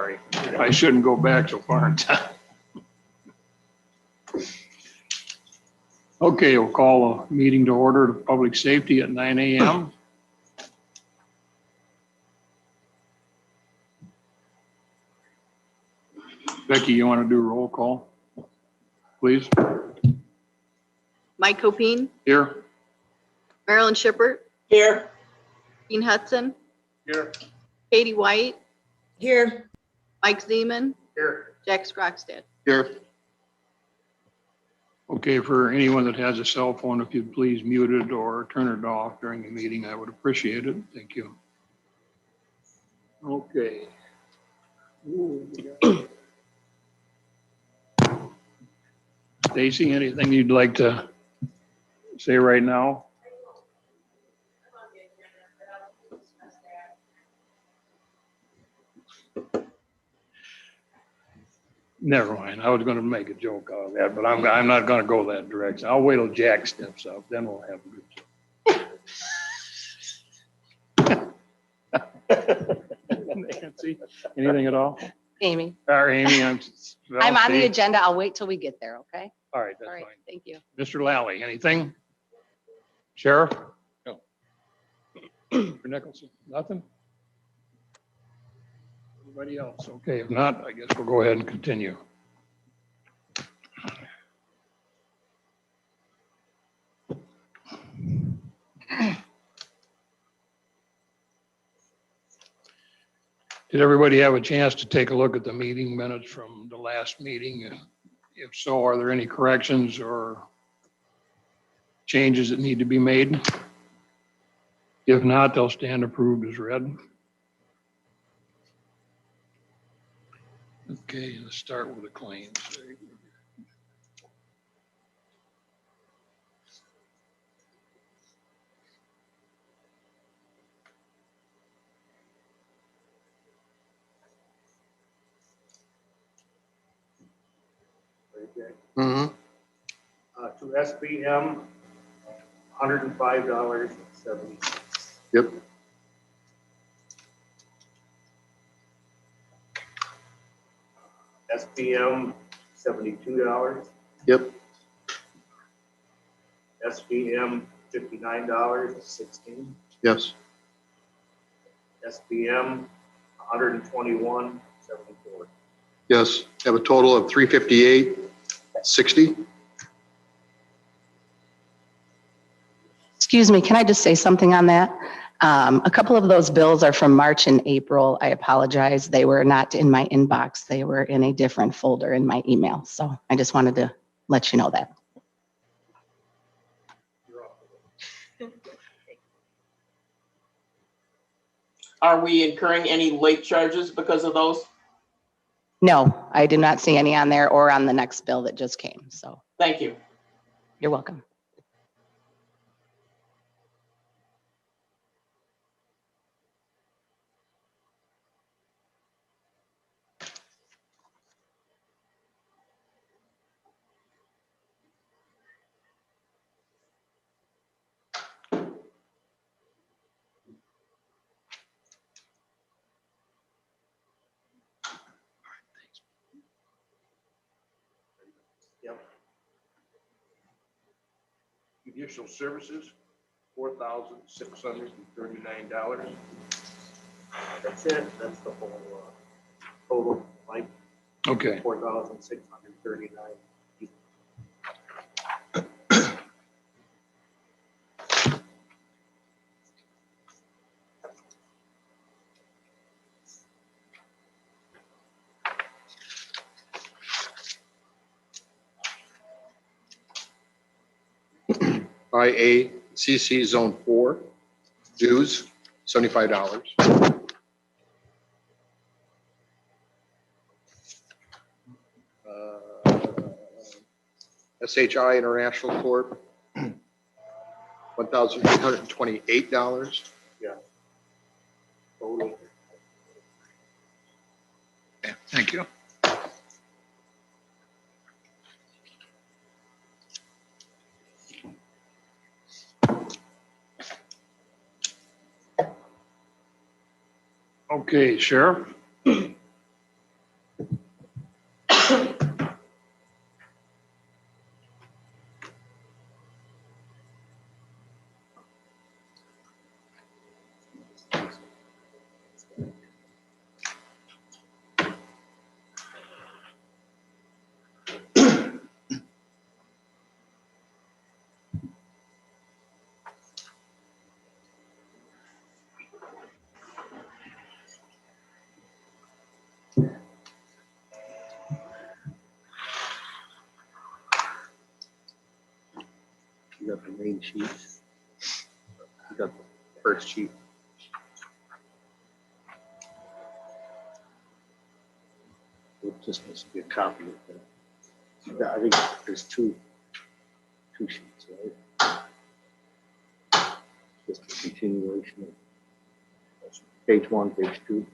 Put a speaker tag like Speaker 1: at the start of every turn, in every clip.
Speaker 1: Sorry, I shouldn't go back so far in time. Okay, we'll call a meeting to order to public safety at 9 a.m. Becky, you want to do a roll call, please?
Speaker 2: Mike Copine,
Speaker 1: Here.
Speaker 2: Marilyn Shippert,
Speaker 3: Here.
Speaker 2: Dean Hudson,
Speaker 1: Here.
Speaker 2: Katie White,
Speaker 3: Here.
Speaker 2: Mike Zeman,
Speaker 1: Here.
Speaker 2: Jack Skrockstad.
Speaker 1: Here. Okay, for anyone that has a cell phone, if you'd please mute it or turn it off during the meeting, I would appreciate it. Thank you. Okay. Stacy, anything you'd like to say right now? Never mind. I was going to make a joke out of that, but I'm not going to go that direction. I'll wait till Jack steps up, then we'll have a good joke. Nancy, anything at all?
Speaker 4: Amy,
Speaker 1: Or Amy, I'm
Speaker 4: I'm on the agenda. I'll wait till we get there, okay?
Speaker 1: All right, that's
Speaker 4: All right,
Speaker 1: fine.
Speaker 4: thank you.
Speaker 1: Mr. Lally, anything? Sheriff? No. Mr. Nicholson, nothing? Anybody else? Okay, if not, I guess we'll go ahead and continue. Did everybody have a chance to take a look at the meeting minutes from the last meeting? If so, are there any corrections or changes that need to be made? If not, they'll stand approved as read. Okay, let's start with the claims.
Speaker 5: Mm-hmm.
Speaker 6: To SBM, $105.70.
Speaker 5: Yep.
Speaker 6: SBM, $72.
Speaker 5: Yep.
Speaker 6: SBM, $59.16.
Speaker 5: Yes.
Speaker 6: SBM, $121.74.
Speaker 5: Yes. Have a total of $358.60.
Speaker 4: Excuse me, can I just say something on that? A couple of those bills are from March and April. I apologize. They were not in my inbox. They were in a different folder in my email. So I just wanted to let you know that.
Speaker 3: Are we incurring any late charges because of those?
Speaker 4: No, I did not see any on there or on the next bill that just came. So
Speaker 3: Thank you.
Speaker 4: you're welcome.
Speaker 6: Yep.
Speaker 1: Judicial services, $4,639.
Speaker 6: That's it. That's the whole total, like
Speaker 1: Okay.
Speaker 6: 4,639.
Speaker 5: IACC Zone 4, dues, $75. SHI International Corp., $1,828.
Speaker 6: Yeah. Total.
Speaker 1: Okay, thank you. Okay, Sheriff.
Speaker 6: You got the main sheet. You got the first sheet. It just must be a copy of that. I think there's two sheets, right? Just a continuation of page 1, page 2.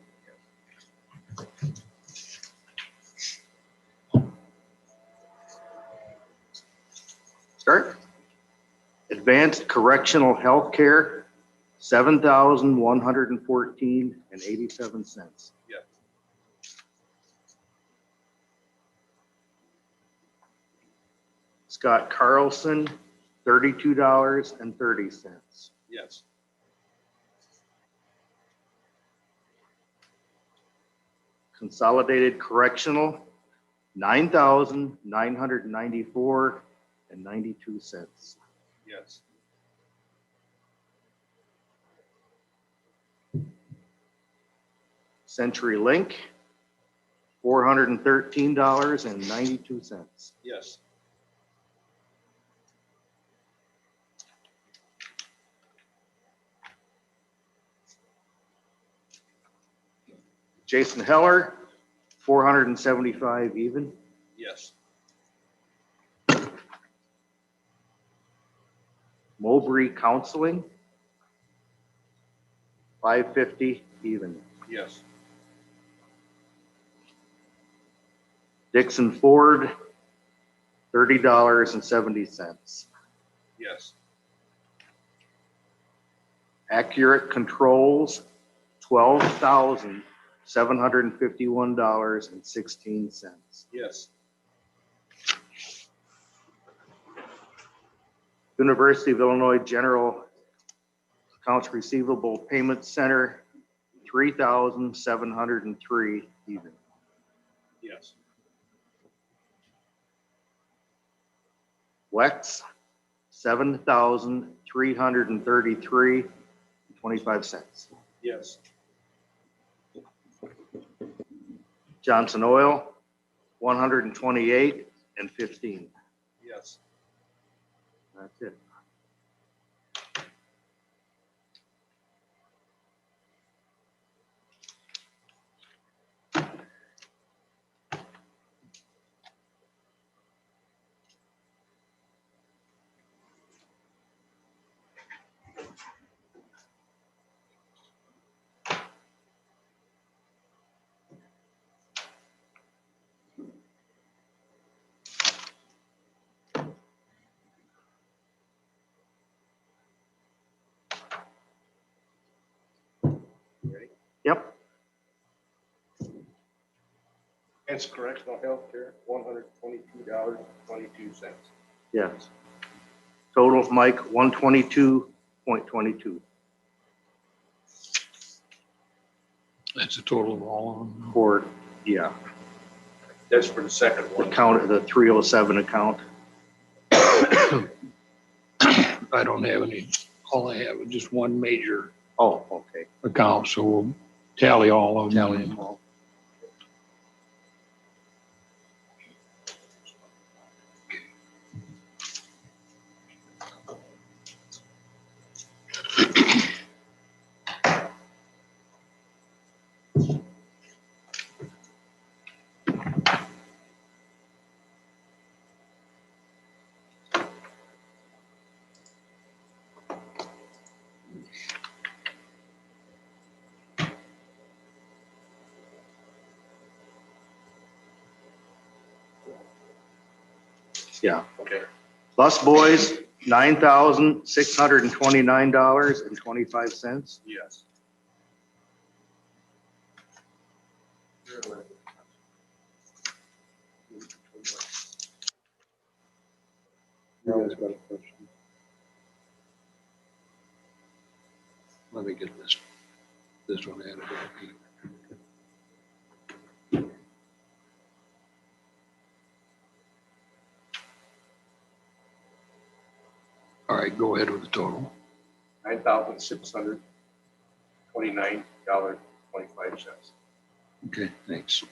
Speaker 6: Start. Advanced correctional health care, $7,114.87.
Speaker 7: Yes.
Speaker 6: Scott Carlson, $32.30.
Speaker 7: Yes.
Speaker 6: Consolidated correctional, $9,994.92.
Speaker 7: Yes.
Speaker 6: Century Link, $413.92.
Speaker 7: Yes.
Speaker 6: Jason Heller, $475 even.
Speaker 7: Yes.
Speaker 6: Mowbray Counseling, $550 even.
Speaker 7: Yes.
Speaker 6: Dixon Ford, $30.70.
Speaker 7: Yes.
Speaker 6: Accurate Controls, $12,751.16.
Speaker 7: Yes.
Speaker 6: University of Illinois General Accounts Receivable Payment Center, $3,703 even.
Speaker 7: Yes.
Speaker 6: Wex, $7,333.25.
Speaker 7: Yes.
Speaker 6: Johnson Oil, $128.15.
Speaker 7: Yes.
Speaker 6: That's it. Yep.
Speaker 7: That's correctional health care, $122.22.
Speaker 6: Yes. Total, Mike, 122.22
Speaker 1: That's a total of all of them.
Speaker 6: for, yeah,
Speaker 7: That's for the second
Speaker 6: the
Speaker 7: one.
Speaker 6: count, the 307 account.
Speaker 1: I don't have any, all I have is just one major
Speaker 6: Oh, okay.
Speaker 1: account, so we'll tally all of them.
Speaker 6: Tally them all. Yeah.
Speaker 7: Okay.
Speaker 6: Bus boys, $9,629.25.
Speaker 7: Yes.
Speaker 5: You guys got a question?
Speaker 1: Let me get this one added. All right, go ahead with the total.
Speaker 7: $9,629.25.
Speaker 1: Okay, thanks.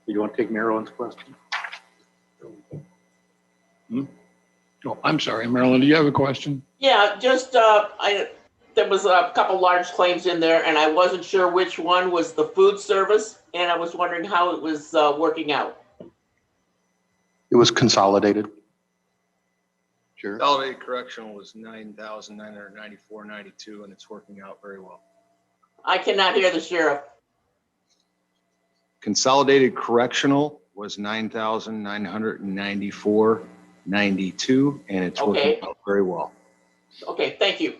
Speaker 6: You want to take Marilyn's question?
Speaker 1: Oh, I'm sorry, Marilyn, do you have a question?
Speaker 3: Yeah, just, there was a couple large claims in there and I wasn't sure which one was the food service. And I was wondering how it was working out.
Speaker 5: It was consolidated. Sure.
Speaker 7: Consolidated correctional was 9,994.92, and it's working out very well.
Speaker 3: I cannot hear the sheriff.
Speaker 7: Consolidated correctional was 9,994.92, and it's
Speaker 3: Okay.
Speaker 7: working out very well.
Speaker 3: Okay, thank you.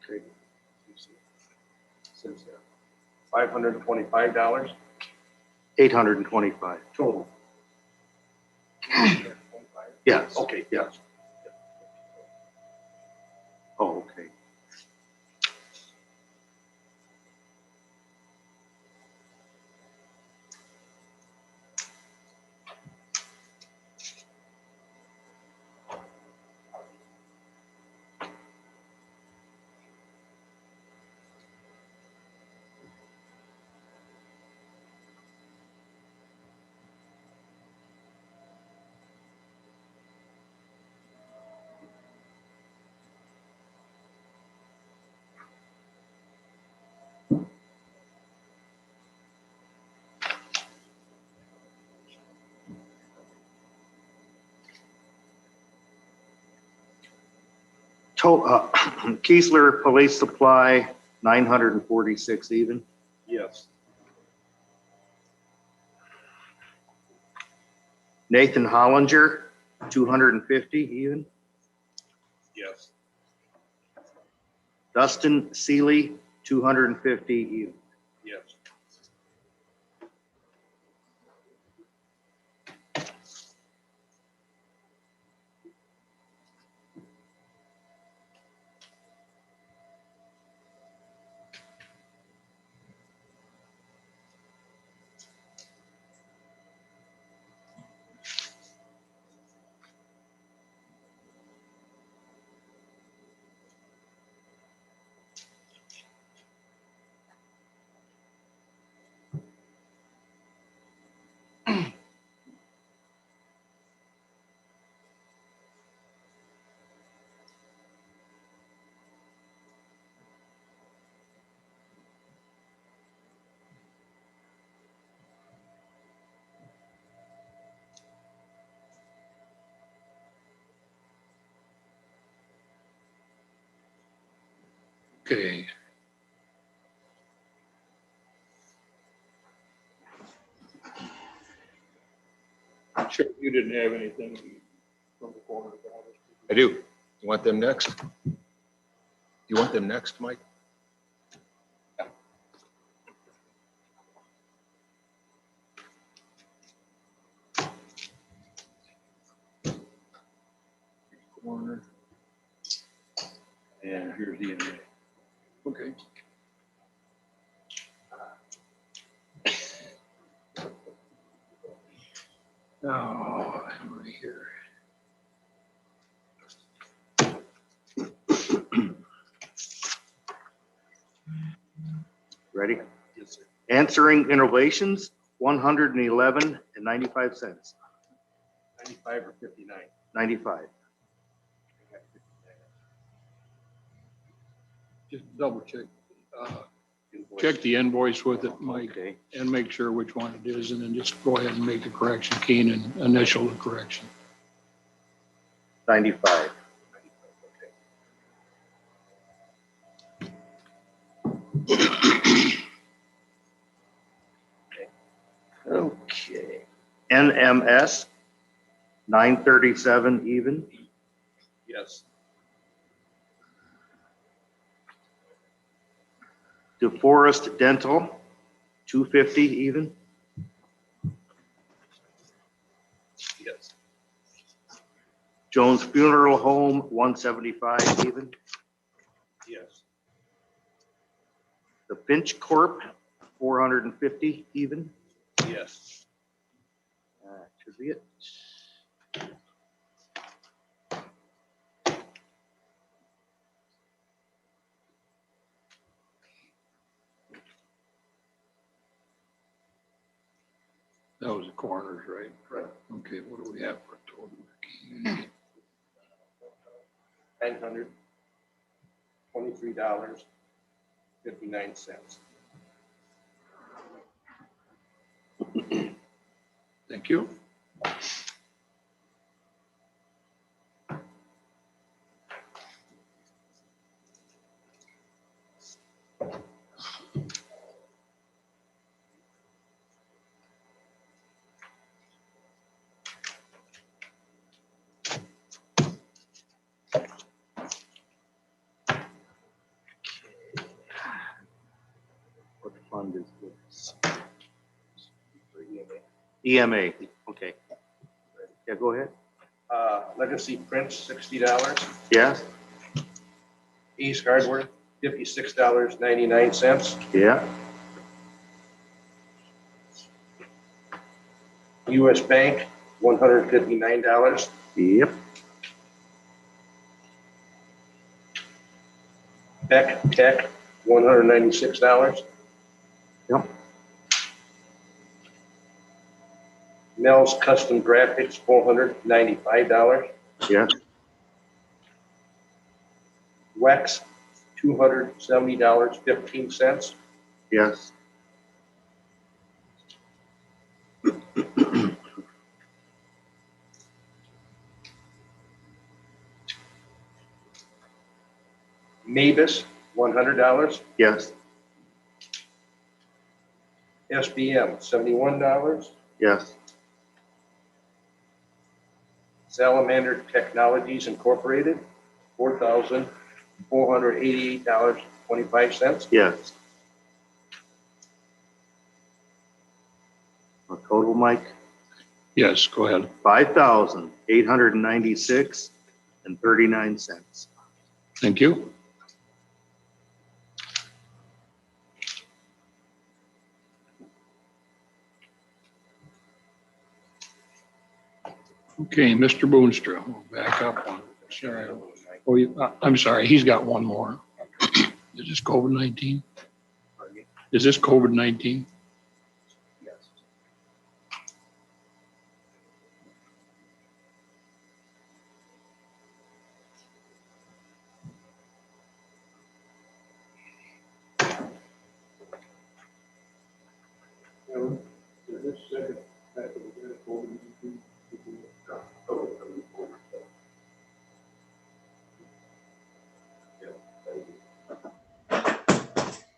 Speaker 7: Okay. $525
Speaker 6: $825.
Speaker 7: total.
Speaker 6: Yes.
Speaker 7: Okay, yes.
Speaker 6: Oh, okay. Keesler Police Supply, 946 even.
Speaker 7: Yes.
Speaker 6: Nathan Hollinger, 250 even.
Speaker 7: Yes.
Speaker 6: Dustin Seeley, 250 even.
Speaker 7: Yes.
Speaker 1: Okay. Sure, you didn't have anything from the corner of the office.
Speaker 7: I do. You want them next? You want them next, Mike? Corner. And here's the inmate.
Speaker 1: Okay. Oh, right here.
Speaker 6: Ready?
Speaker 7: Yes, sir.
Speaker 6: Answering interrelations, 111 and 95 cents.
Speaker 7: 95 or 59?
Speaker 6: 95.
Speaker 1: Just double check. Check the invoice with it, Mike,
Speaker 6: Okay.
Speaker 1: and make sure which one it is, and then just go ahead and make the correction, Keen, and initial the correction.
Speaker 6: 95. Okay. NMS, 937 even.
Speaker 7: Yes.
Speaker 6: DeForest Dental, 250 even.
Speaker 7: Yes.
Speaker 6: Jones Funeral Home, 175 even.
Speaker 7: Yes.
Speaker 6: The Finch Corp, 450 even.
Speaker 7: Yes.
Speaker 6: Should be it.
Speaker 1: That was the coroner's, right?
Speaker 6: Correct.
Speaker 1: Okay, what do we have for a total?
Speaker 6: $923.59.
Speaker 1: Thank you.
Speaker 6: What fund is this? EMA, okay. Yeah, go ahead.
Speaker 8: Legacy Prince, $60.
Speaker 6: Yes?
Speaker 8: East Hardware, $56.99.
Speaker 6: Yeah.
Speaker 8: US Bank, $159.
Speaker 6: Yep.
Speaker 8: Beck Tech, $196.
Speaker 6: Yep.
Speaker 8: Mel's Custom Graphics, $495.
Speaker 6: Yes.
Speaker 8: Wex, $270.15.
Speaker 6: Yes.
Speaker 8: Mavis, $100.
Speaker 6: Yes.
Speaker 8: SBM, $71.
Speaker 6: Yes.
Speaker 8: Salamander Technologies Incorporated, $4,488.25.
Speaker 6: Yes. A total, Mike,
Speaker 1: Yes, go ahead.
Speaker 6: $5,896.39.
Speaker 1: Thank you. Okay, Mr. Boonstra, we'll back up one. Sorry. Oh, I'm sorry, he's got one more. Is this COVID-19? Is this COVID-19?
Speaker 8: Yes.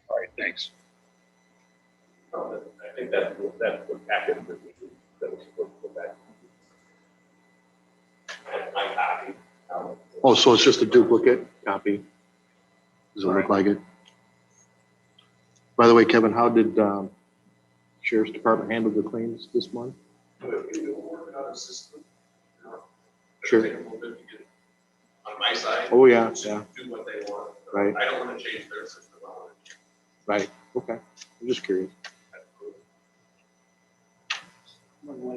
Speaker 1: All right, thanks.
Speaker 8: I think that's what packet that was supposed to go back. My copy.
Speaker 5: Oh, so it's just a duplicate copy? Does it look like it? By the way, Kevin, how did Sheriff's Department handle the claims this month?
Speaker 9: We were working on a system.
Speaker 5: Sure.
Speaker 9: Take a little bit to get on my side.
Speaker 5: Oh, yeah,
Speaker 9: to
Speaker 5: yeah.
Speaker 9: Do what they want.
Speaker 5: Right.
Speaker 9: I don't want to change their system. I want to change.
Speaker 5: Right, okay. I'm just curious.
Speaker 9: Thank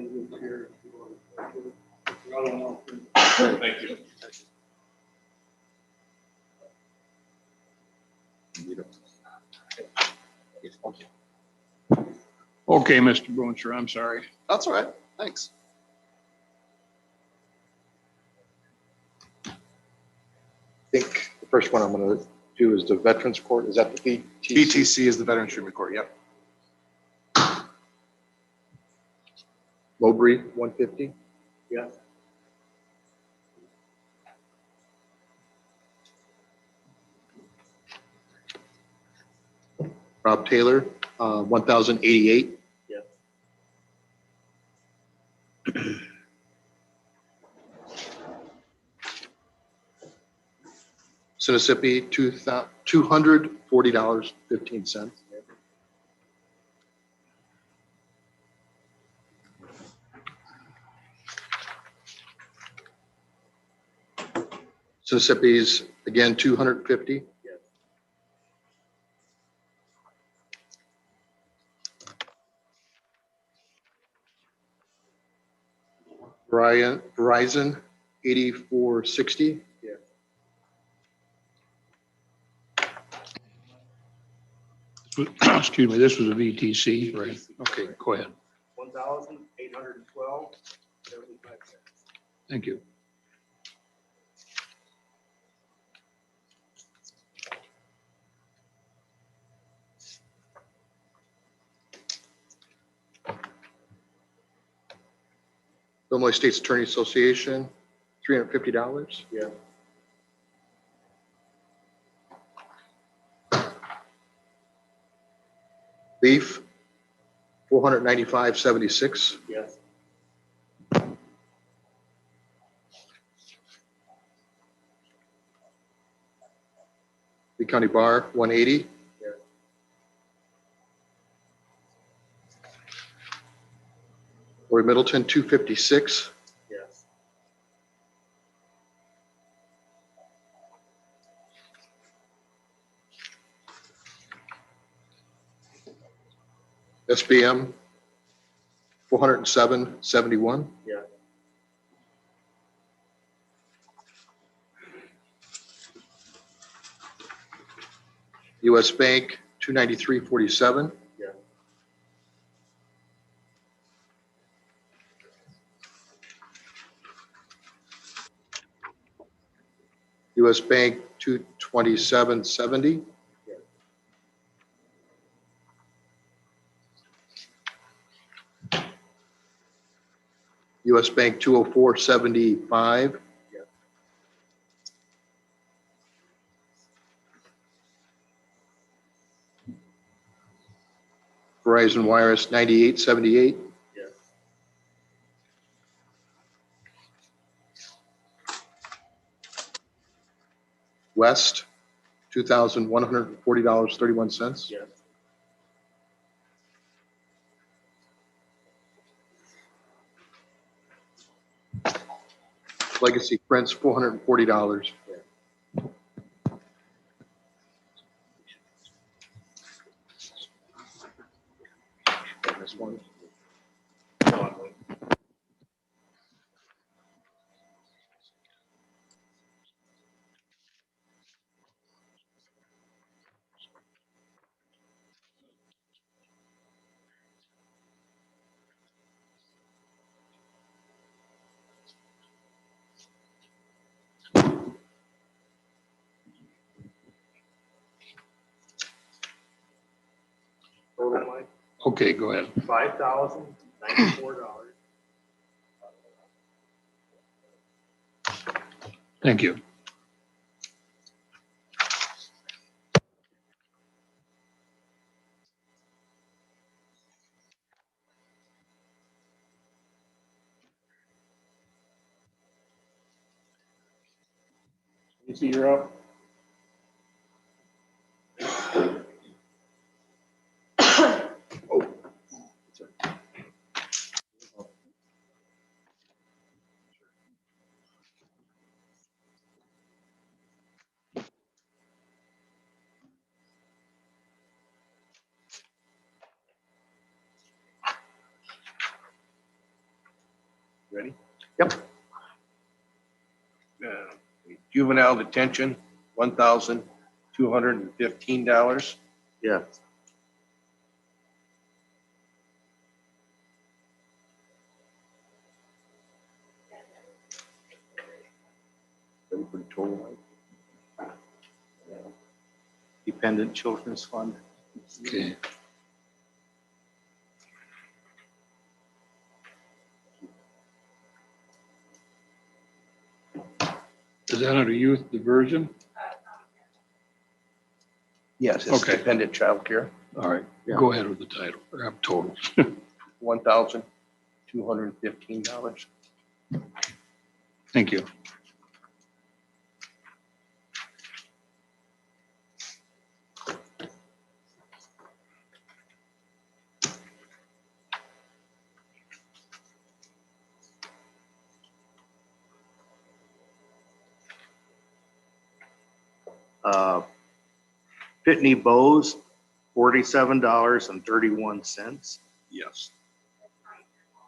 Speaker 9: you.
Speaker 1: Okay, Mr. Boonstra, I'm sorry.
Speaker 5: That's all right, thanks. I think the first one I'm going to do is the Veterans Court. Is that the VTC?
Speaker 7: VTC is the Veterans Treatment Court, yep.
Speaker 5: Mowbray, 150?
Speaker 8: Yeah.
Speaker 5: Rob Taylor, 1,088.
Speaker 8: Yeah.
Speaker 5: Mississippi, $240.15. Mississippi's, again, 250. Verizon, 8460.
Speaker 8: Yeah.
Speaker 1: Excuse me, this was a VTC, right? Okay, go ahead.
Speaker 6: $1,812.75.
Speaker 1: Thank you.
Speaker 5: Illinois State's Attorney Association, $350.
Speaker 6: Yeah.
Speaker 5: Leaf, $495.76.
Speaker 6: Yes.
Speaker 5: Lee County Bar, $180.
Speaker 6: Yeah.
Speaker 5: Lori Middleton, $256.
Speaker 6: Yes.
Speaker 5: SBM, $407.71.
Speaker 6: Yeah.
Speaker 5: US Bank, $293.47.
Speaker 6: Yeah.
Speaker 5: US Bank, $227.70.
Speaker 6: Yeah.
Speaker 5: US Bank, $204.75.
Speaker 6: Yeah.
Speaker 5: Verizon Wireless, $98.78.
Speaker 6: Yeah.
Speaker 5: West, $2,140.31.
Speaker 6: Yes.
Speaker 5: Legacy Prince, $440. This one.
Speaker 6: Total, Mike,
Speaker 1: Okay, go ahead.
Speaker 6: $5,094.
Speaker 1: Thank you.
Speaker 6: You see you're up?
Speaker 7: Ready?
Speaker 5: Yep.
Speaker 7: Juvenile detention, $1,215.
Speaker 6: Yes.
Speaker 7: Ready for the total, Mike?
Speaker 6: Dependent Children's Fund.
Speaker 1: Okay. Is that under youth diversion?
Speaker 7: Yes, it's
Speaker 1: Okay.
Speaker 7: dependent childcare,
Speaker 1: All right,
Speaker 6: Yeah.
Speaker 1: go ahead with the title, or totals.
Speaker 7: $1,215.
Speaker 1: Thank you.
Speaker 6: Pitney Bowes, $47.31.
Speaker 7: Yes.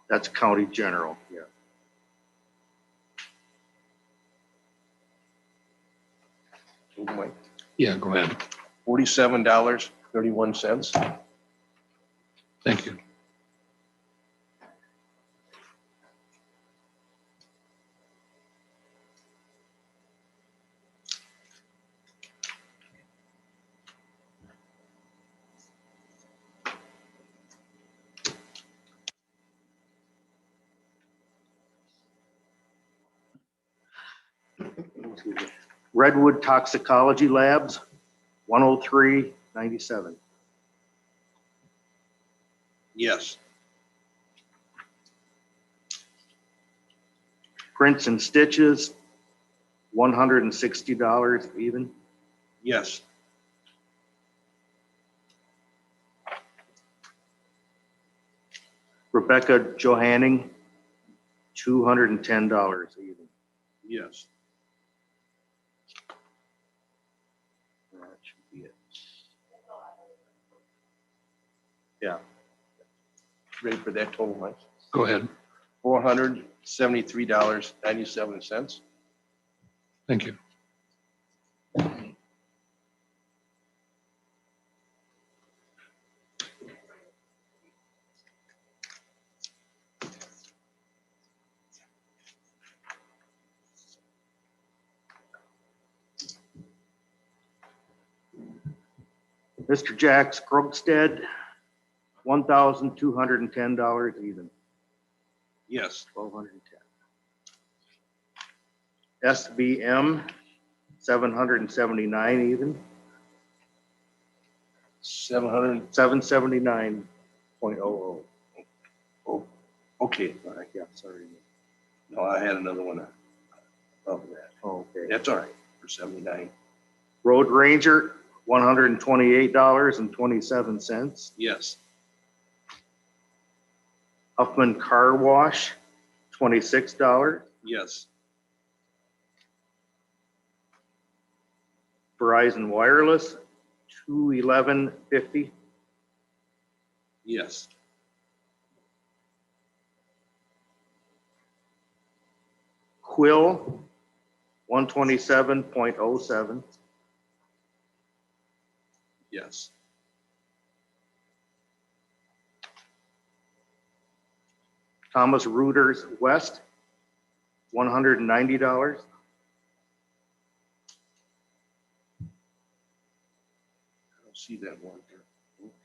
Speaker 6: That's county general. Yeah.
Speaker 7: Total, Mike?
Speaker 1: Yeah, go ahead.
Speaker 7: $47.31.
Speaker 1: Thank you.
Speaker 6: excuse me. Redwood Toxicology Labs, 103.97.
Speaker 7: Yes.
Speaker 6: Prints and Stitches, $160 even.
Speaker 7: Yes.
Speaker 6: Rebecca Johanning, $210 even.
Speaker 7: Yes.
Speaker 6: That should be it. Yeah.
Speaker 7: Ready for that total, Mike?
Speaker 1: Go ahead.
Speaker 7: $473.97.
Speaker 1: Thank you.
Speaker 6: Mr. Jack Krogstead, $1,210 even.
Speaker 7: Yes.
Speaker 6: 1,210. SBM, 779 even.
Speaker 7: 700.
Speaker 6: 779.00.
Speaker 7: Oh, okay.
Speaker 6: All right, yeah, sorry.
Speaker 7: No, I had another one above that.
Speaker 6: Okay.
Speaker 7: That's all right for 79.
Speaker 6: Road Ranger, $128.27.
Speaker 7: Yes.
Speaker 6: Huffman Car Wash, $26.
Speaker 7: Yes.
Speaker 6: Verizon Wireless, $211.50.
Speaker 7: Yes.
Speaker 6: Quill, $127.07.
Speaker 7: Yes.
Speaker 6: Thomas Reuters West, $190.
Speaker 7: I don't see that one here.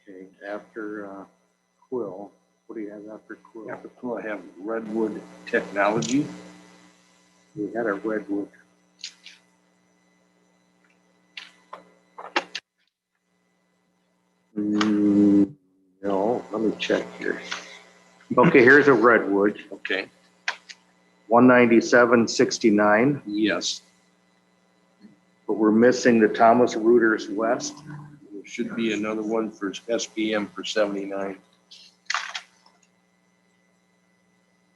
Speaker 6: Okay, after Quill, what do you have after Quill?
Speaker 7: After Quill, I have Redwood Technology.
Speaker 6: We had a Redwood. No, let me check here. Okay, here's a Redwood,
Speaker 7: Okay.
Speaker 6: 197.69,
Speaker 7: Yes.
Speaker 6: but we're missing the Thomas Reuters West.
Speaker 7: There should be another one for SPM for 79.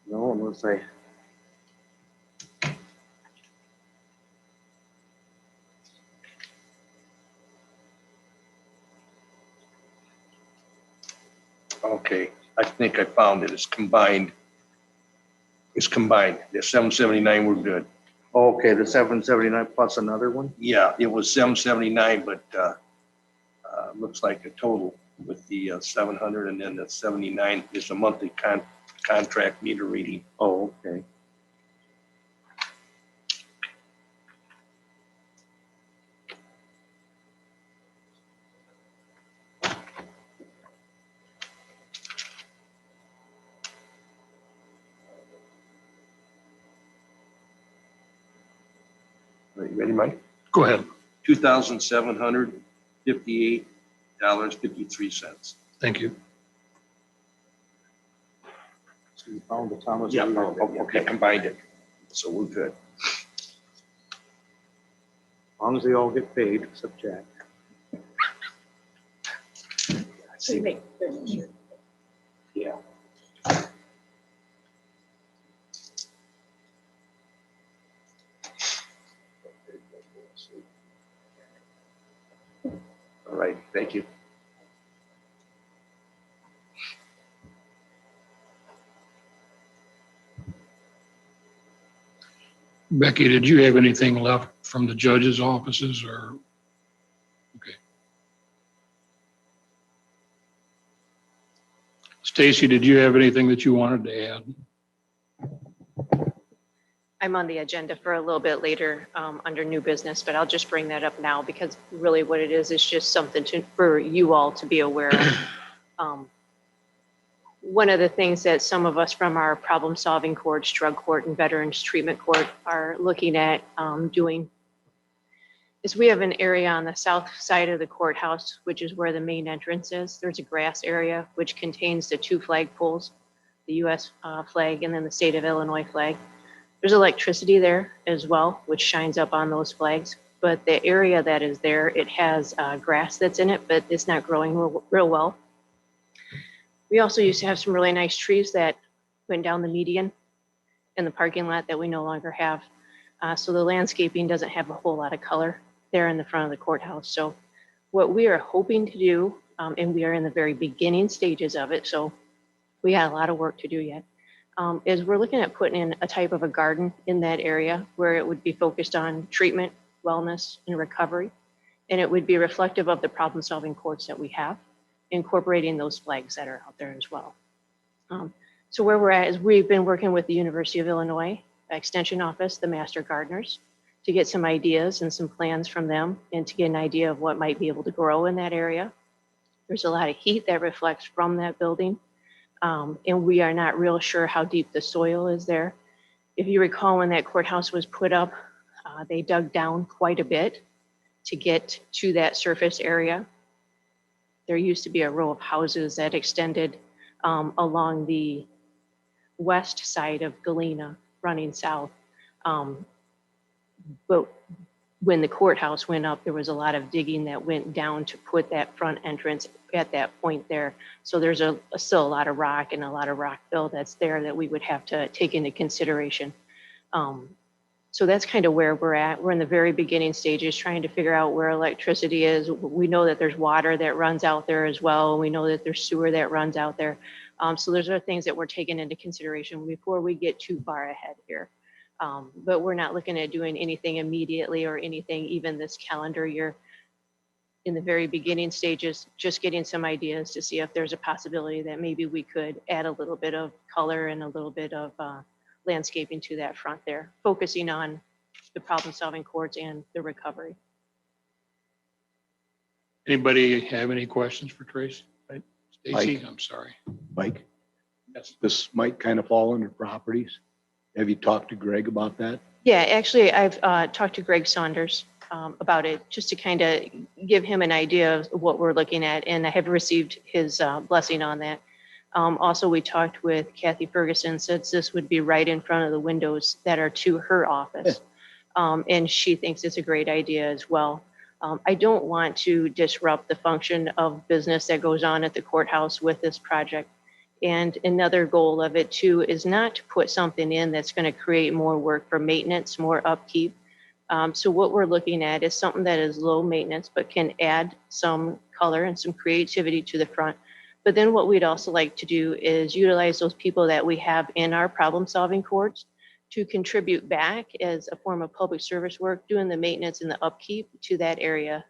Speaker 6: No, unless I.
Speaker 7: Okay. I think I found it. It's combined. It's combined. The 779 were good.
Speaker 6: Okay, the 779 plus another one?
Speaker 7: Yeah, it was 779, but looks like a total with the 700 and then the 79 is a monthly contract meter reading.
Speaker 6: Oh, okay.
Speaker 7: Are you ready, Mike?
Speaker 1: Go ahead.
Speaker 7: $2,758.53.
Speaker 1: Thank you.
Speaker 6: So you found the Thomas
Speaker 7: Yeah,
Speaker 6: Reuters.
Speaker 7: okay, combined it. So we're good.
Speaker 6: As long as they all get paid, except Jack.
Speaker 7: Yeah. All right, thank you.
Speaker 1: Becky, did you have anything left from the judge's offices or? Okay. Stacy, did you have anything that you wanted to add?
Speaker 10: I'm on the agenda for a little bit later under new business, but I'll just bring that up now because really what it is just something for you all to be aware of. One of the things that some of us from our problem-solving courts, drug court and veterans treatment court are looking at doing is we have an area on the south side of the courthouse, which is where the main entrance is. There's a grass area which contains the 2 flagpoles, the US flag and then the state of Illinois flag. There's electricity there as well, which shines up on those flags. But the area that is there, it has grass that's in it, but it's not growing real well. We also used to have some really nice trees that went down the median in the parking lot that we no longer have. So the landscaping doesn't have a whole lot of color there in the front of the courthouse. So what we are hoping to do, and we are in the very beginning stages of it, so we got a lot of work to do yet, is we're looking at putting in a type of a garden in that area where it would be focused on treatment, wellness, and recovery. And it would be reflective of the problem-solving courts that we have, incorporating those flags that are out there as well. So where we're at is we've been working with the University of Illinois Extension Office, the Master Gardeners, to get some ideas and some plans from them and to get an idea of what might be able to grow in that area. There's a lot of heat that reflects from that building. And we are not real sure how deep the soil is there. If you recall, when that courthouse was put up, they dug down quite a bit to get to that surface area. There used to be a row of houses that extended along the west side of Galena, running south. But when the courthouse went up, there was a lot of digging that went down to put that front entrance at that point there. So there's still a lot of rock and a lot of rock fill that's there that we would have to take into consideration. So that's kind of where we're at. We're in the very beginning stages trying to figure out where electricity is. We know that there's water that runs out there as well. We know that there's sewer that runs out there. So those are things that we're taking into consideration before we get too far ahead here. But we're not looking at doing anything immediately or anything even this calendar year. In the very beginning stages, just getting some ideas to see if there's a possibility that maybe we could add a little bit of color and a little bit of landscaping to that front there, focusing on the problem-solving courts and the recovery.
Speaker 1: Anybody have any questions for Tracy? Stacy,
Speaker 6: Mike.
Speaker 1: I'm sorry.
Speaker 6: Mike,
Speaker 1: Yes.
Speaker 6: this might kind of fall under properties. Have you talked to Greg about that?
Speaker 10: Yeah, actually, I've talked to Greg Saunders about it, just to kind of give him an idea of what we're looking at, and I have received his blessing on that. Also, we talked with Kathy Ferguson, since this would be right in front of the windows that are to her office. And she thinks it's a great idea as well. I don't want to disrupt the function of business that goes on at the courthouse with this project. And another goal of it too is not to put something in that's going to create more work for maintenance, more upkeep. So what we're looking at is something that is low maintenance, but can add some color and some creativity to the front. But then what we'd also like to do is utilize those people that we have in our problem-solving courts to contribute back as a form of public service work, doing the maintenance and the upkeep to that area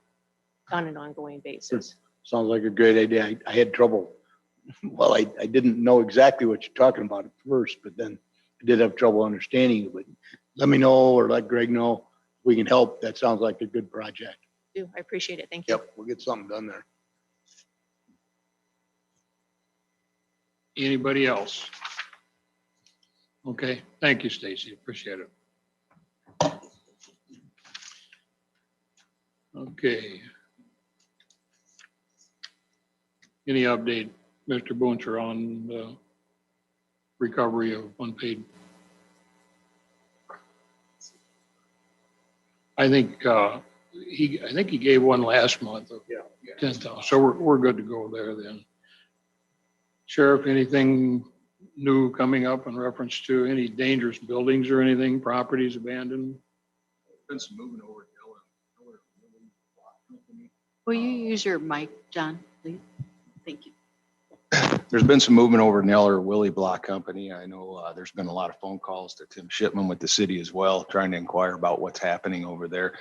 Speaker 10: on an ongoing basis.
Speaker 6: Sounds like a great idea. I had trouble. Well, I didn't know exactly what you're talking about at first, but then I did have trouble understanding it. But let me know or let Greg know if we can help. That sounds like a good project.
Speaker 10: I appreciate it. Thank you.
Speaker 6: Yep, we'll get something done there.
Speaker 1: Anybody else? Okay, thank you, Stacy. Appreciate it. Okay. Any update, Mr. Buncher, on the recovery of unpaid? I think he gave one last month of 10,000. So we're good to go there then. Sheriff, anything new coming up in reference to any dangerous buildings or anything, properties abandoned?
Speaker 9: Been some moving over.
Speaker 2: Will you use your mic, John, please? Thank you.
Speaker 11: There's been some movement over in Eller Willie Block Company. I know there's been a lot of phone calls to Tim Shipman with the city as well, trying to inquire about what's happening over there.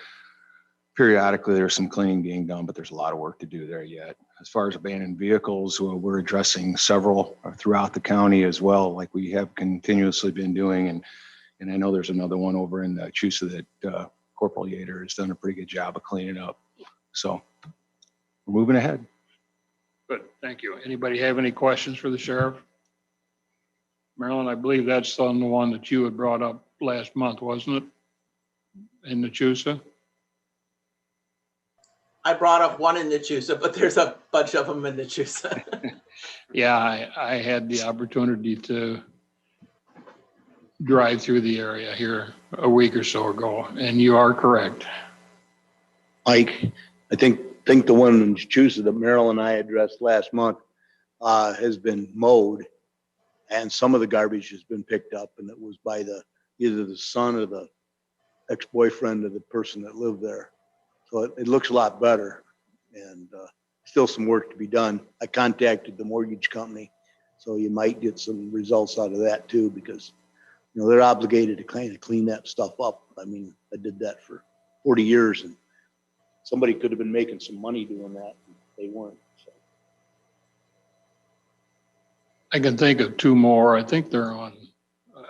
Speaker 11: Periodically, there's some cleaning being done, but there's a lot of work to do there yet. As far as abandoned vehicles, we're addressing several throughout the county as well, like we have continuously been doing. And I know there's another one over in Chusa that Corporal Yater has done a pretty good job of cleaning up. So we're moving ahead.
Speaker 1: Good, thank you. Anybody have any questions for the sheriff? Marilyn, I believe that's on the one that you had brought up last month, wasn't it? In Nachusa?
Speaker 3: I brought up one in Nachusa, but there's a bunch of them in Nachusa.
Speaker 1: Yeah, I had the opportunity to drive through the area here a week or so ago, and you are correct.
Speaker 6: Mike, I think the one in Massachusetts that Merrill and I addressed last month has been mowed, and some of the garbage has been picked up, and it was by either the son or the ex-boyfriend of the person that lived there. So it looks a lot better, and still some work to be done. I contacted the mortgage company, so you might get some results out of that too, because they're obligated to kind of clean that stuff up. I mean, I did that for 40 years, and somebody could have been making some money doing that. And they weren't. So.
Speaker 1: I can think of two more. I think they're on,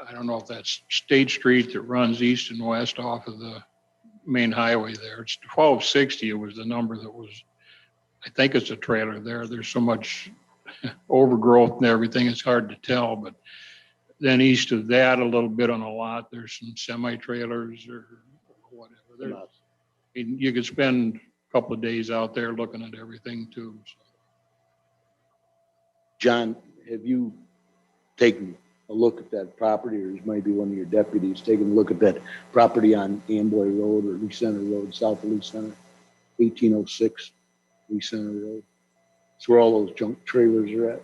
Speaker 1: I don't know if that's State Street that runs east and west off of the main highway there. It's 1260. It was the number that was, I think it's a trailer there. There's so much overgrowth and everything, it's hard to tell. But then east of that, a little bit on a lot, there's some semi-trailers or whatever. I mean, you could spend a couple of days out there looking at everything too. So.
Speaker 6: John, have you taken a look at that property, or maybe one of your deputies taking a look at that property on Amboy Road or Lee Center Road, south of Lee Center, 1806 Lee Center Road? It's where all those junk trailers are at.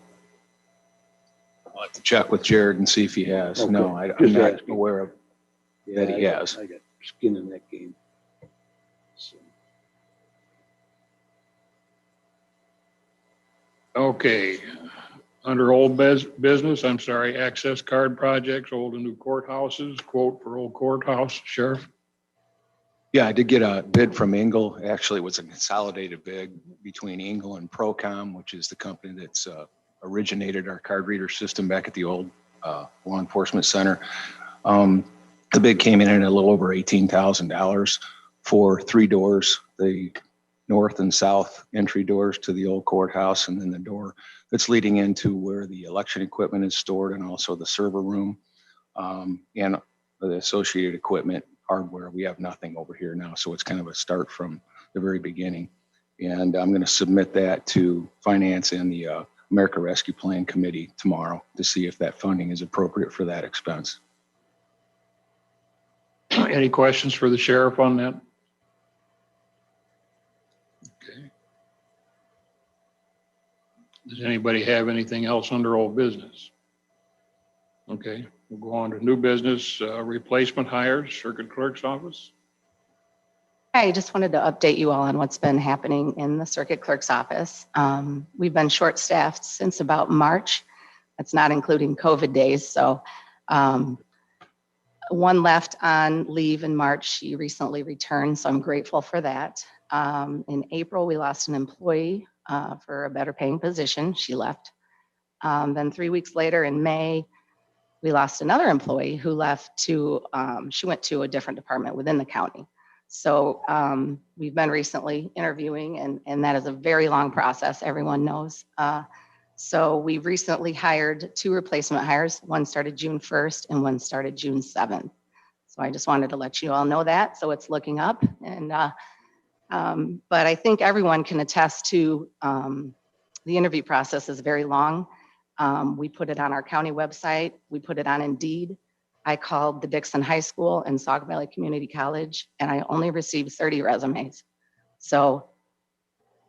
Speaker 11: I'll have to check with Jared and see if he has.
Speaker 6: Okay.
Speaker 11: No, I'm
Speaker 6: Just
Speaker 11: not
Speaker 6: asking.
Speaker 11: aware of that he has.
Speaker 6: I got skin in that game. So.
Speaker 1: Okay, under old business, I'm sorry, access card projects, old and new courthouses, quote for old courthouse, Sheriff.
Speaker 11: Yeah, I did get a bid from Engel. Actually, it was a consolidated bid between Engel and Procom, which is the company that's originated our card reader system back at the old law enforcement center. The bid came in at a little over $18,000 for 3 doors, the north and south entry doors to the old courthouse, and then the door that's leading into where the election equipment is stored, and also the server room and the associated equipment hardware. We have nothing over here now, so it's kind of a start from the very beginning. And I'm going to submit that to Finance and the America Rescue Plan Committee tomorrow to see if that funding is appropriate for that expense.
Speaker 1: Any questions for the sheriff on that? Okay. Does anybody have anything else under old business? Okay, we'll go on to new business, replacement hires, circuit clerk's office.
Speaker 4: I just wanted to update you all on what's been happening in the circuit clerk's office. We've been short-staffed since about March. That's not including COVID days. So one left on leave in March. She recently returned, so I'm grateful for that. In April, we lost an employee for a better paying position. She left. Then 3 weeks later in May, we lost another employee who left to, she went to a different department within the county. So we've been recently interviewing, and that is a very long process, everyone knows. So we recently hired 2 replacement hires. One started June 1st and one started June 7th. So I just wanted to let you all know that. So it's looking up. And but I think everyone can attest to the interview process is very long. We put it on our county website. We put it on Indeed. I called the Dixon High School and Sauk Valley Community College, and I only received 30 resumes. So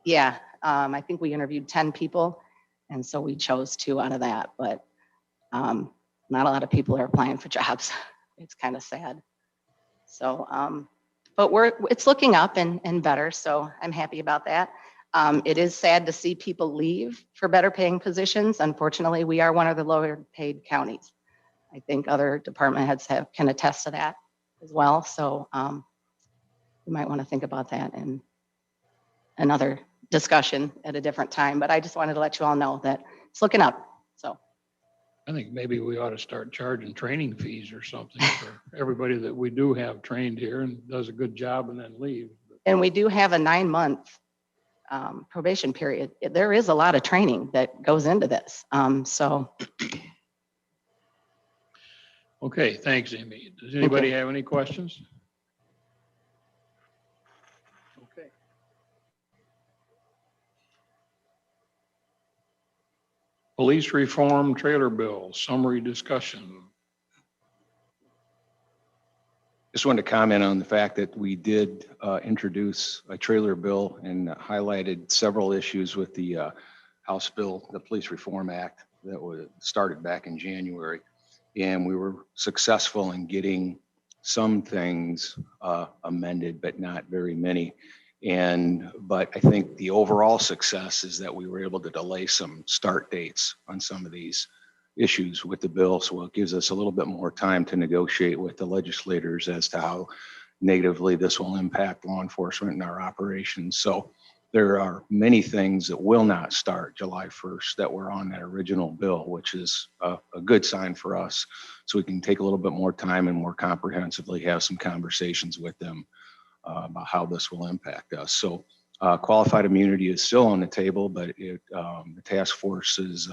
Speaker 4: yeah, I think we interviewed 10 people, and so we chose 2 out of that, but not a lot of people are applying for jobs. It's kind of sad. So, but it's looking up and better, so I'm happy about that. It is sad to see people leave for better paying positions. Unfortunately, we are one of the lower paid counties. I think other department heads can attest to that as well. So you might want to think about that in another discussion at a different time. But I just wanted to let you all know that it's looking up. So
Speaker 1: I think maybe we ought to start charging training fees or something for everybody that we do have trained here and does a good job and then leave.
Speaker 4: And we do have a 9-month probation period. There is a lot of training that goes into this. So
Speaker 1: Okay, thanks, Amy. Does anybody have any questions? Okay. Police reform trailer bill, summary discussion.
Speaker 11: Just wanted to comment on the fact that we did introduce a trailer bill and highlighted several issues with the House bill, the Police Reform Act that was started back in January. And we were successful in getting some things amended, but not very many. But I think the overall success is that we were able to delay some start dates on some of these issues with the bill. So it gives us a little bit more time to negotiate with the legislators as to how negatively this will impact law enforcement and our operations. So there are many things that will not start July 1st that were on that original bill, which is a good sign for us. So we can take a little bit more time and more comprehensively have some conversations with them about how this will impact us. So qualified immunity is still on the table, but the task force is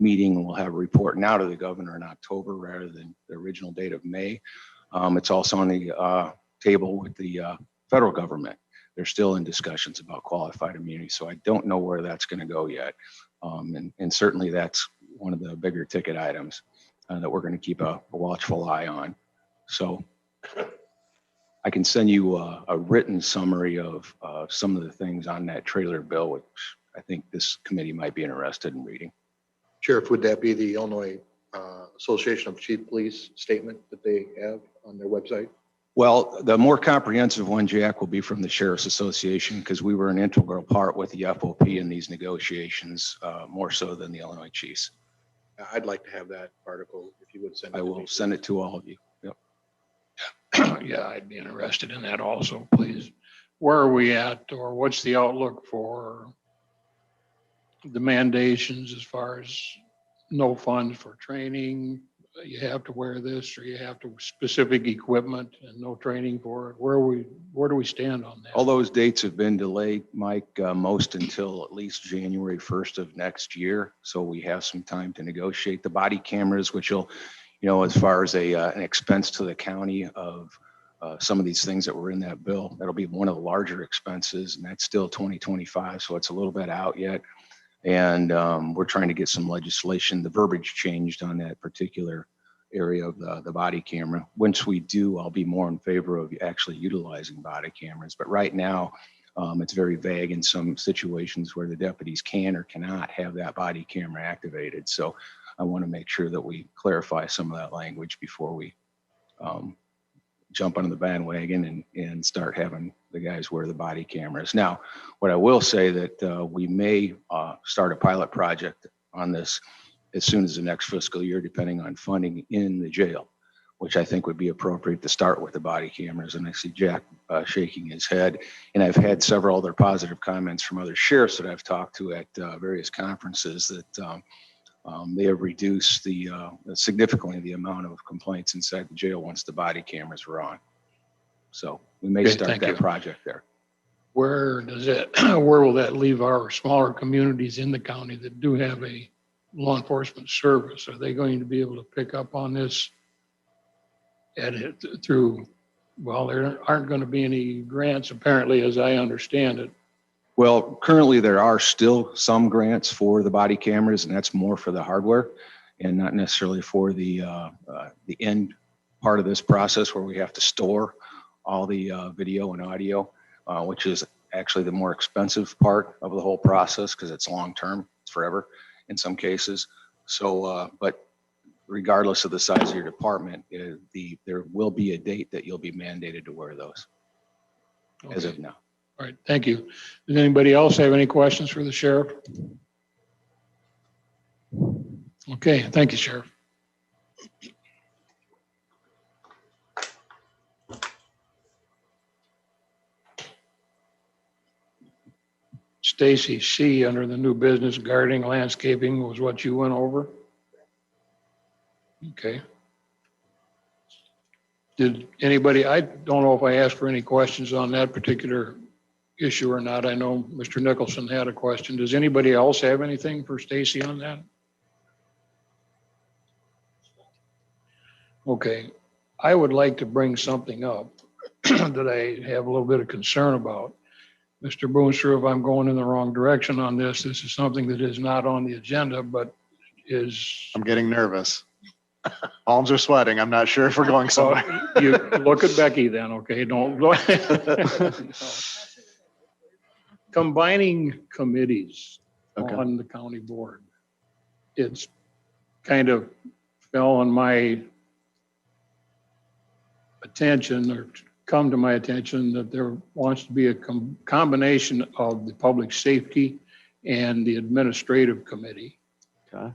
Speaker 11: meeting and we'll have a report now to the governor in October rather than the original date of May. It's also on the table with the federal government. They're still in discussions about qualified immunity. So I don't know where that's going to go yet. And certainly that's one of the bigger ticket items that we're going to keep a watchful eye on. So I can send you a written summary of some of the things on that trailer bill, which I think this committee might be interested in reading.
Speaker 5: Sheriff, would that be the Illinois Association of Chief Police statement that they have on their website?
Speaker 11: Well, the more comprehensive one, Jack, will be from the Sheriff's Association because we were an integral part with the FOP in these negotiations, more so than the Illinois Chiefs.
Speaker 5: I'd like to have that article if you would send it.
Speaker 11: I will send it to all of you. Yep.
Speaker 1: Yeah, I'd be interested in that also, please. Where are we at, or what's the outlook for the mandations as far as no funds for training? You have to wear this, or you have to specific equipment and no training for it. Where do we stand on that?
Speaker 11: All those dates have been delayed, Mike, most until at least January 1st of next year. So we have some time to negotiate the body cameras, which will, as far as an expense to the county of some of these things that were in that bill, that'll be one of the larger expenses, and that's still 2025. So it's a little bit out yet. And we're trying to get some legislation, the verbiage changed on that particular area of the body camera. Once we do, I'll be more in favor of actually utilizing body cameras. But right now, it's very vague in some situations where the deputies can or cannot have that body camera activated. So I want to make sure that we clarify some of that language before we jump on the bandwagon and start having the guys wear the body cameras. Now, what I will say that we may start a pilot project on this as soon as the next fiscal year, depending on funding in the jail, which I think would be appropriate to start with the body cameras. And I see Jack shaking his head. And I've had several other positive comments from other sheriffs that I've talked to at various conferences that they have reduced significantly the amount of complaints inside the jail once the body cameras were on. So we may start that project there.
Speaker 1: Where will that leave our smaller communities in the county that do have a law enforcement service? Are they going to be able to pick up on this through, well, there aren't going to be any grants apparently, as I understand it.
Speaker 11: Well, currently there are still some grants for the body cameras, and that's more for the hardware and not necessarily for the end part of this process where we have to store all the video and audio, which is actually the more expensive part of the whole process because it's long-term, it's forever in some cases. So, but regardless of the size of your department, there will be a date that you'll be mandated to wear those as of now.
Speaker 1: All right, thank you. Does anybody else have any questions for the sheriff? Okay, thank you, Sheriff. Stacy C. under the new business gardening landscaping was what you went over? Okay. Did anybody, I don't know if I asked for any questions on that particular issue or not. I know Mr. Nicholson had a question. Does anybody else have anything for Stacy on that? Okay, I would like to bring something up that I have a little bit of concern about. Mr. Boonstra, if I'm going in the wrong direction on this, this is something that is not on the agenda, but is,
Speaker 12: I'm getting nervous. Palms are sweating. I'm not sure if we're going somewhere.
Speaker 1: well, you look at Becky then, okay? Don't. Combining committees
Speaker 12: Okay.
Speaker 1: on the county board. It's kind of fell on my attention or come to my attention that there wants to be a combination of the public safety and the administrative committee.
Speaker 12: Okay.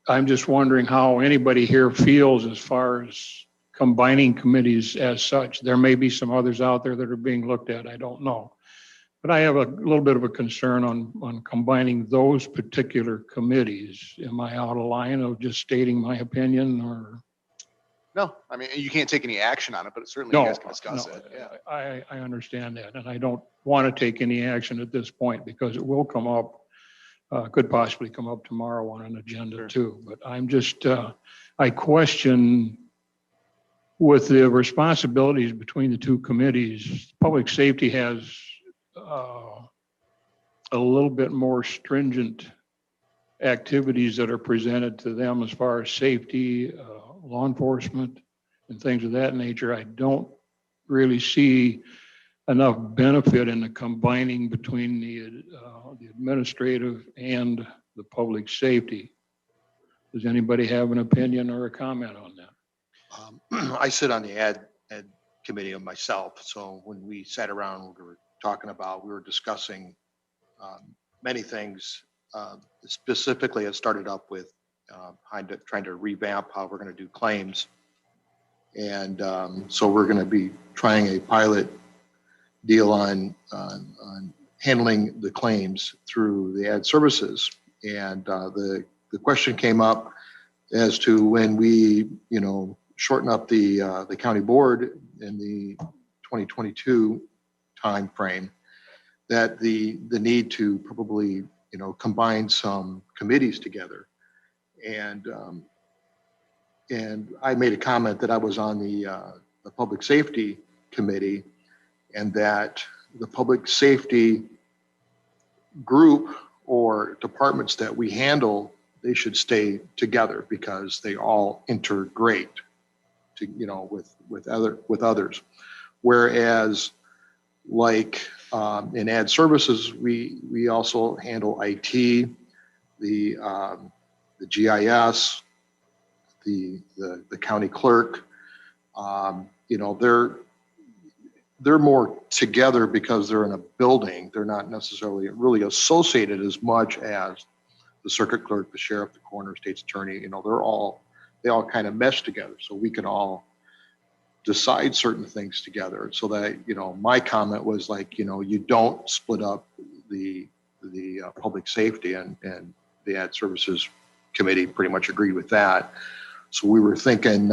Speaker 1: I'm just wondering how anybody here feels as far as combining committees as such. There may be some others out there that are being looked at. I don't know. But I have a little bit of a concern on combining those particular committees. Am I out of line of just stating my opinion or?
Speaker 12: No, I mean, you can't take any action on it, but certainly you
Speaker 1: No,
Speaker 12: guys can discuss
Speaker 1: no,
Speaker 12: it. Yeah.
Speaker 1: I understand that. And I don't want to take any action at this point because it will come up, could possibly come up tomorrow on an agenda
Speaker 12: Sure.
Speaker 1: too. But I'm just, I question with the responsibilities between the two committees, public safety has a little bit more stringent activities that are presented to them as far as safety, law enforcement, and things of that nature. I don't really see enough benefit in the combining between the administrative and the public safety. Does anybody have an opinion or a comment on that?
Speaker 5: I sit on the ad committee of myself. So when we sat around, we were discussing many things. Specifically, it started up with trying to revamp how we're going to do claims. And so we're going to be trying a pilot deal on handling the claims through the ad services. And the question came up as to when we, shorten up the county board in the 2022 timeframe, that the need to probably, combine some committees together. And I made a comment that I was on the public safety committee, and that the public safety group or departments that we handle, they should stay together because they all integrate with others. Whereas like in ad services, we also handle IT, the GIS, the county clerk. They're more together because they're in a building. They're not necessarily really associated as much as the circuit clerk, the sheriff, the coroner, state's attorney. They all kind of mesh together, so we can all decide certain things together. So that my comment was like, you don't split up the public safety, and the ad services committee pretty much agreed with that. So we were thinking,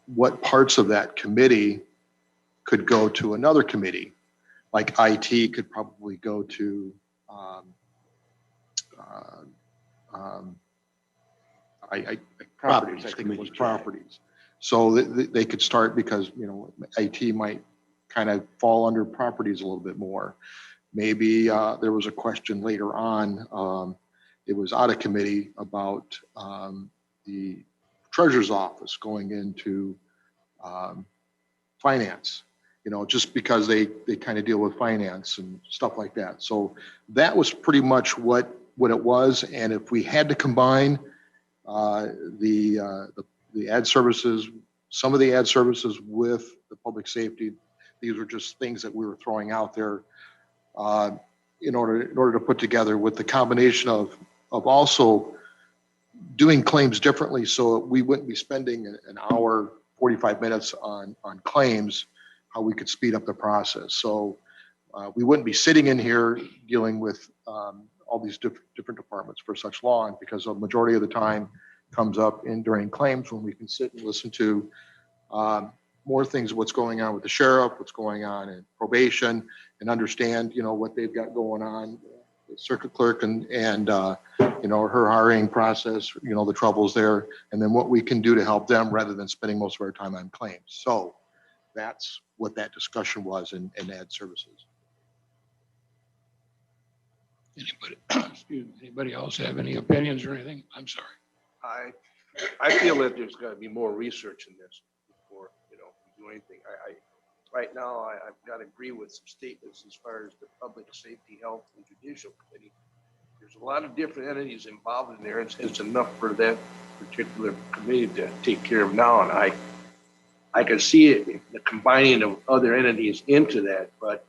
Speaker 5: what parts of that committee could go to another committee, like IT could probably go to properties. I think it was properties. So they could start because IT might kind of fall under properties a little bit more. Maybe there was a question later on. It was out of committee about the treasurer's office going into finance. Just because they kind of deal with finance and stuff like that. So that was pretty much what it was. And if we had to combine the ad services, some of the ad services with the public safety, these were just things that we were throwing out there in order to put together with the combination of also doing claims differently, so we wouldn't be spending an hour, 45 minutes on claims, how we could speed up the process. So we wouldn't be sitting in here dealing with all these different departments for such long, because a majority of the time comes up during claims when we can sit and listen to more things, what's going on with the sheriff, what's going on in probation, and understand, what they've got going on circuit clerk and you know, her hiring process, you know, the troubles there, and then what we can do to help them rather than spending most of our time on claims. So that's what that discussion was in ad services.
Speaker 1: Anybody, excuse me, anybody else have any opinions or anything? I'm sorry.
Speaker 7: I feel that there's got to be more research in this before, you know, we do anything. Right now, I've got to agree with some statements as far as the Public Safety, Health, and Judicial Committee. There's a lot of different entities involved in there. It's enough for that particular committee to take care of now. And I can see it, the combining of other entities into that, but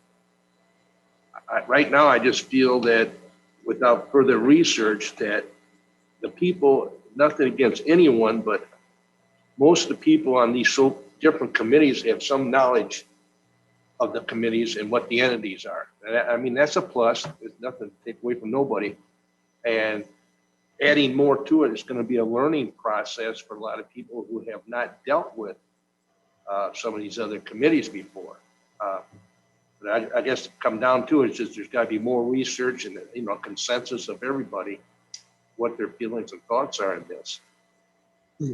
Speaker 7: right now, I just feel that without further research that the people, nothing against anyone, but most of the people on these so different committees have some knowledge of the committees and what the entities are. And I mean, that's a plus. There's nothing to take away from nobody. And adding more to it is going to be a learning process for a lot of people who have not dealt with some of these other committees before. But I guess to come down to it, it's just there's got to be more research and, you know, consensus of everybody, what their feelings and thoughts are in this.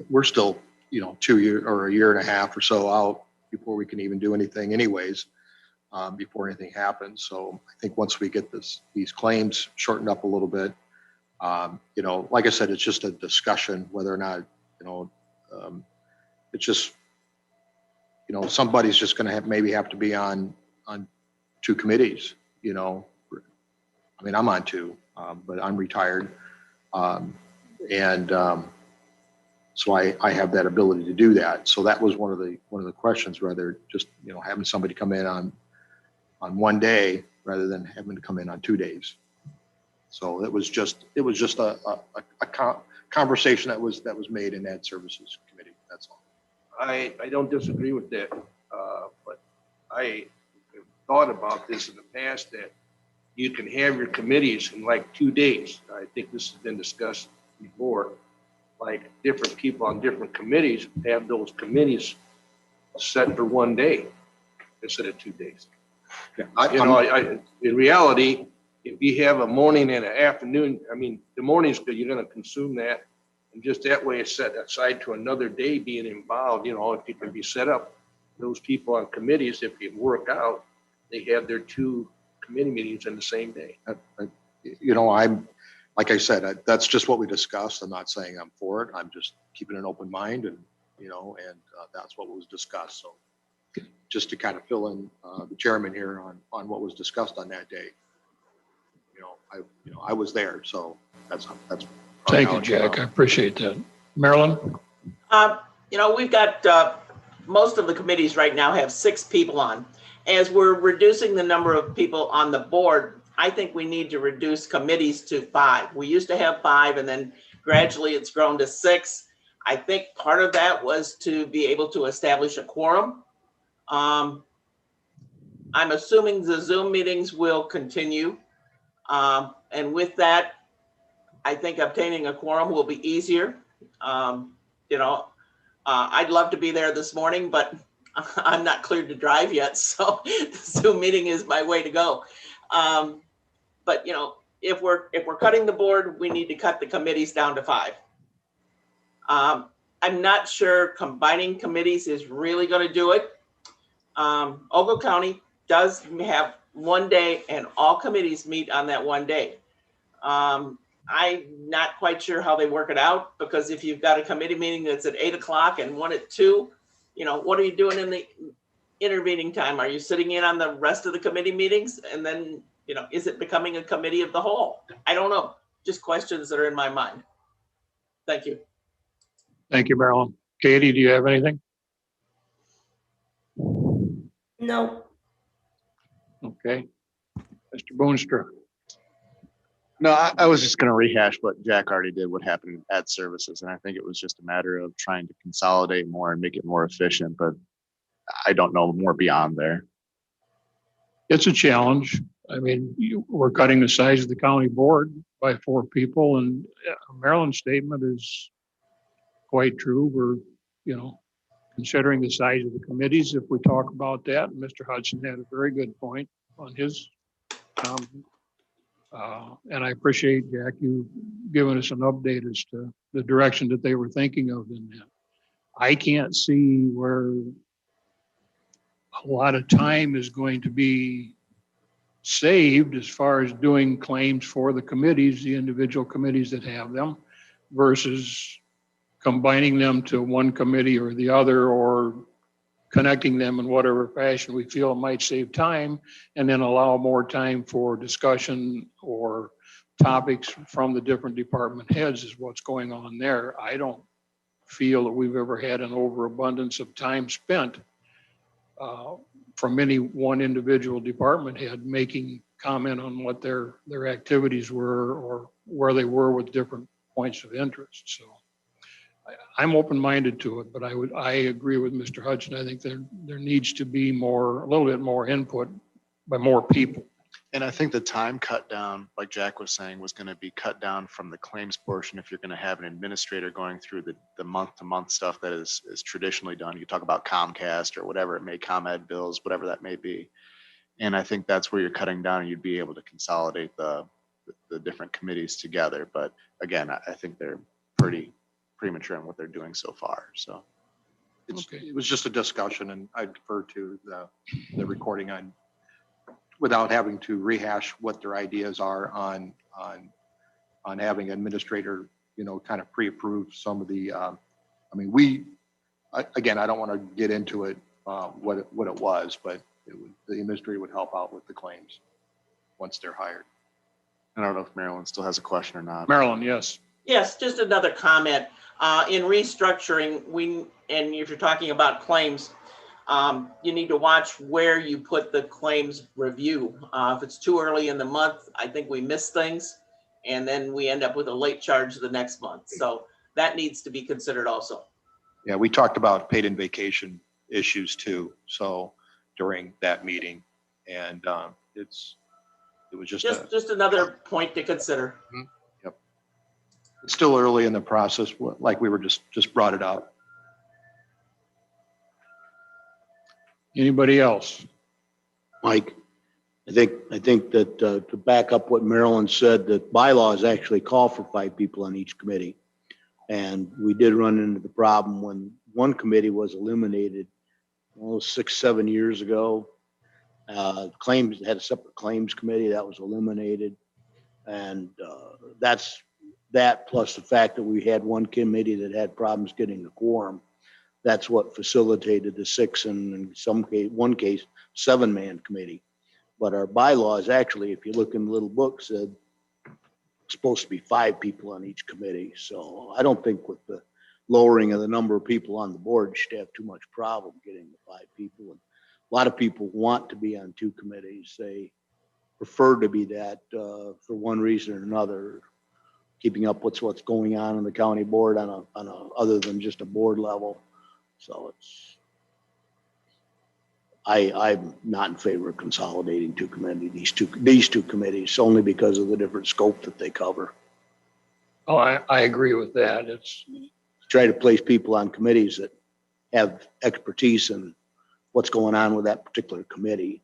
Speaker 5: We're still, you know, 2 years or a year and a half or so out before we can even do anything anyways, before anything happens. So I think once we get these claims shortened up a little bit, you know, like I said, it's just a discussion whether or not, you know, it's just, you know, somebody's just going to maybe have to be on 2 committees, you know. I mean, I'm on 2, but I'm retired. So I have that ability to do that. So that was one of the questions, rather just, you know, having somebody come in on one day rather than having to come in on 2 days. So it was just a conversation that was made in Ad Services Committee. That's all.
Speaker 7: I don't disagree with that, but I have thought about this in the past that you can have your committees in like 2 days. I think this has been discussed before. Like different people on different committees have those committees set for 1 day instead of 2 days.
Speaker 5: Yeah,
Speaker 7: In reality, if you have a morning and an afternoon, I mean, the morning's good, you're going to consume that. And just that way it's set aside to another day being involved, you know, if it can be set up, those people on committees, if it work out, they have their 2 committee meetings in the same day.
Speaker 5: you know, like I said, that's just what we discussed. I'm not saying I'm for it. I'm just keeping an open mind, and you know, and that's what was discussed. So just to kind of fill in the chairman here on what was discussed on that day. I was there, so that's.
Speaker 1: Thank you, Jack. I appreciate that. Marilyn?
Speaker 3: You know, we've got, most of the committees right now have 6 people on. As we're reducing the number of people on the board, I think we need to reduce committees to 5. We used to have 5, and then gradually it's grown to 6. I think part of that was to be able to establish a quorum. I'm assuming the Zoom meetings will continue. And with that, I think obtaining a quorum will be easier. You know, I'd love to be there this morning, but I'm not cleared to drive yet. So the Zoom meeting is my way to go. But you know, if we're cutting the board, we need to cut the committees down to 5. I'm not sure combining committees is really going to do it. Ogle County does have 1 day, and all committees meet on that 1 day. I'm not quite sure how they work it out, because if you've got a committee meeting that's at 8 o'clock and one at 2, you know, what are you doing in the intervening time? Are you sitting in on the rest of the committee meetings? And then, you know, is it becoming a committee of the whole? I don't know. Just questions that are in my mind. Thank you.
Speaker 1: Thank you, Marilyn. Katie, do you have anything?
Speaker 13: No.
Speaker 1: Okay. Mr. Boonstra?
Speaker 12: No, I was just going to rehash what Jack already did, what happened in ad services. And I think it was just a matter of trying to consolidate more and make it more efficient, but I don't know more beyond there.
Speaker 1: It's a challenge. I mean, we're cutting the size of the county board by 4 people, and Marilyn's statement is quite true. We're, you know, considering the size of the committees, if we talk about that, and Mr. Hudson had a very good point on his comment. And I appreciate, Jack, you giving us an update as to the direction that they were thinking of in that. I can't see where a lot of time is going to be saved as far as doing claims for the committees, the individual committees that have them, versus combining them to one committee or the other, or connecting them in whatever fashion we feel it might save time, and then allow more time for discussion or topics from the different department heads is what's going on there. I don't feel that we've ever had an overabundance of time spent from any one individual department head making comment on what their activities were or where they were with different points of interest. So I'm open-minded to it, but I agree with Mr. Hudson. I think there needs to be a little bit more input by more people.
Speaker 12: And I think the time cut down, like Jack was saying, was going to be cut down from the claims portion. If you're going to have an administrator going through the month-to-month stuff that is traditionally done, you talk about Comcast or whatever it may, ComEd bills, whatever that may be. And I think that's where you're cutting down and you'd be able to consolidate the different committees together. But again, I think they're pretty premature in what they're doing so far. So
Speaker 5: It was just a discussion, and I defer to the recording without having to rehash what their ideas are on having administrator, kind of pre-approve some of the, again, I don't want to get into it, what it was, but the administrator would help out with the claims once they're hired.
Speaker 12: I don't know if Marilyn still has a question or not.
Speaker 1: Marilyn, yes.
Speaker 3: Yes, just another comment. In restructuring, and if you're talking about claims, you need to watch where you put the claims review. If it's too early in the month, I think we miss things, and then we end up with a late charge the next month. So that needs to be considered also.
Speaker 5: Yeah, we talked about paid in vacation issues too. So during that meeting, and it was
Speaker 3: just another point to consider.
Speaker 5: Yep. It's still early in the process, like we were just brought it up.
Speaker 1: Anybody else?
Speaker 6: Mike, I think that to back up what Marilyn said, that bylaws actually call for 5 people on each committee. And we did run into the problem when one committee was eliminated 6-7 years ago. Claims had a separate claims committee that was eliminated. And that's that plus the fact that we had one committee that had problems getting the quorum. That's what facilitated the 6 and in some case, one case, 7-man committee. But our bylaws actually, if you look in the little book, said it's supposed to be 5 people on each committee. So I don't think with the lowering of the number of people on the board, you should have too much problem getting the 5 people. And a lot of people want to be on 2 committees. They prefer to be that for one reason or another, keeping up with what's going on in the county board on a other than just a board level. So I'm not in favor of consolidating 2 committees, these two committees, only because of the different scope that they cover.
Speaker 1: Oh, I agree with that. It's
Speaker 6: Try to place people on committees that have expertise in what's going on with that particular committee.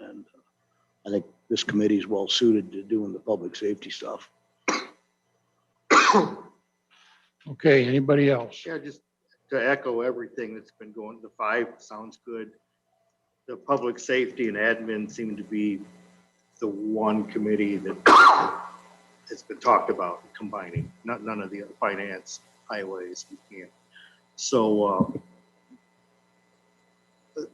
Speaker 6: And I think this committee is well suited to doing the public safety stuff.
Speaker 1: okay. Anybody else?
Speaker 9: Yeah, just to echo everything that's been going, the 5 sounds good. The public safety and admin seem to be the one committee that has been talked about combining, none of the other finance, highways, you can't. So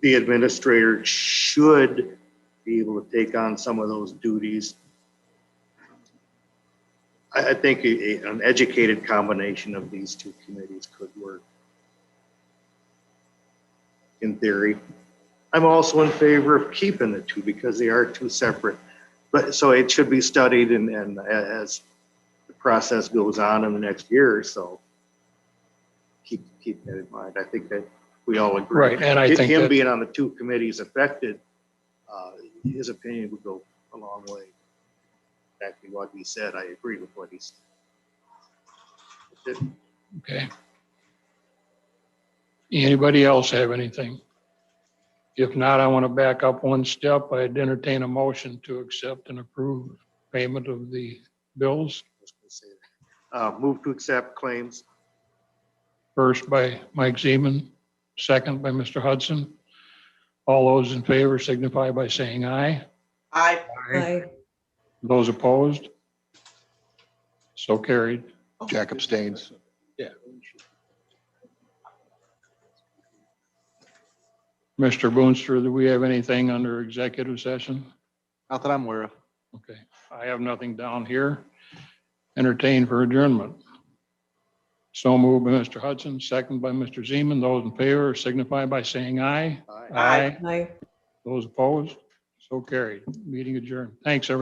Speaker 9: the administrator should be able to take on some of those duties. I think an educated combination of these 2 committees could work in theory. I'm also in favor of keeping the 2 because they are 2 separate, but so it should be studied and as the process goes on in the next year or so, keep that in mind. I think that we all agree.
Speaker 1: Right, and I think
Speaker 9: him
Speaker 1: that
Speaker 9: being on the 2 committees affected, his opinion would go a long way. Exactly what he said, I agree with what he said.
Speaker 1: okay. Anybody else have anything? If not, I want to back up one step. I'd entertain a motion to accept and approve payment of the bills.
Speaker 9: Move to accept claims.
Speaker 1: First by Mike Zeman, second by Mr. Hudson. All those in favor signify by saying aye.
Speaker 3: I,
Speaker 13: Aye.
Speaker 1: Those opposed? So carried.
Speaker 11: Jack abstains.
Speaker 1: Mr. Boonstra, do we have anything under executive session?
Speaker 12: Not that I'm aware of.
Speaker 1: Okay, I have nothing down here. Entertained for adjournment. So moved by Mr. Hudson, second by Mr. Zeman. Those in favor signify by saying aye.
Speaker 3: Aye.
Speaker 13: Aye.
Speaker 1: Those opposed? So carried. Meeting adjourned. Thanks, everyone.